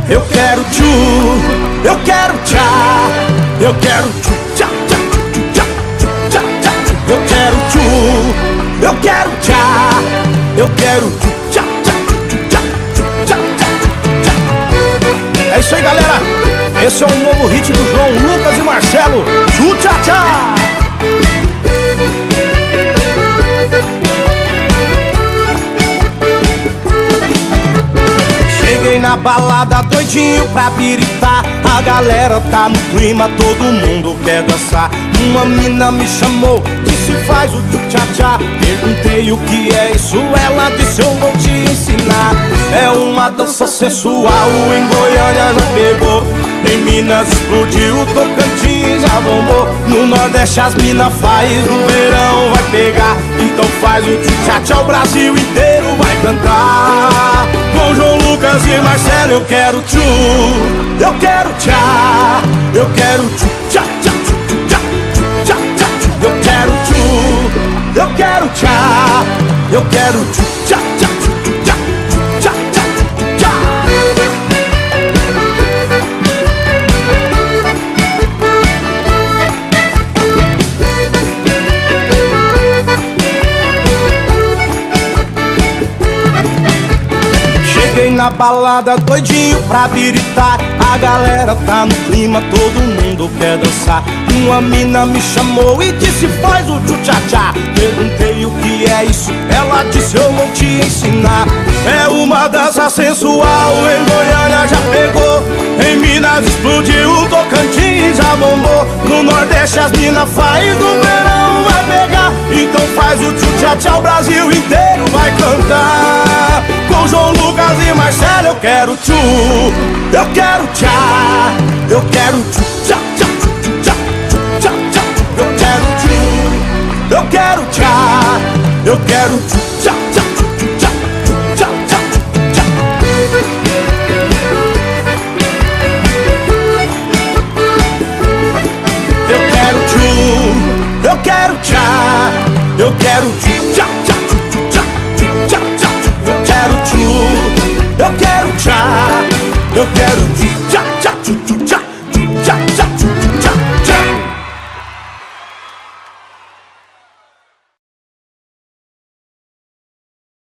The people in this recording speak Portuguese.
Eu quero tchu, eu quero tchá, eu quero tchu, tchá, tchá, tchá, tchá, tchá, tchá. Eu quero tchu, eu quero tchá, eu quero tchu, tchá, tchá, tchá, tchá, tchá, tchá. É isso aí, galera. Esse é o novo hit do João Lucas e Marcelo, Tchu Tchá Tchá. Cheguei na balada doidinho pra biritar. A galera tá no clima, todo mundo quer dançar. Uma mina me chamou, disse faz o tchu-tchá-tchá. Perguntei o que é isso, ela disse eu vou te ensinar. É uma dança sensual, em Goiânia já pegou, em Minas explodiu, Tocantins já bombou. No Nordeste as mina faz, no verão vai pegar. Então faz o tchu-tchá-tchá, o Brasil inteiro vai cantar. Com João Lucas e Marcelo eu quero tchu, eu quero tchá, eu quero tchu, tchá, tchá, tchá, tchá, tchá, tchá. Eu quero tchu, eu quero tchá, eu quero tchu, tchá, tchá, tchá, tchá, tchá, tchá. Cheguei na balada doidinho pra biritar. A galera tá no clima, todo mundo quer dançar. Uma mina me chamou e disse faz o tchu-tchá-tchá. Perguntei o que é isso, ela disse eu vou te ensinar. É uma dança sensual, em Goiânia já pegou, em Minas explodiu, Tocantins já bombou. No Nordeste as mina faz, no verão vai pegar. Então faz o tchu-tchá-tchá, o Brasil inteiro vai cantar. Com João Lucas e Marcelo eu quero tchu, eu quero tchá, eu quero tchu, tchá, tchá, tchá, tchá, tchá. Eu quero tchu, eu quero tchá, eu quero tchu, tchá, tchá, tchá, tchá, tchá, tchá. Eu quero tchu, eu quero tchá, eu quero tchu, tchá, tchá, tchá, tchá, tchá. Eu quero tchu, eu quero tchá, eu quero tchu, tchá, tchá, tchá, tchá.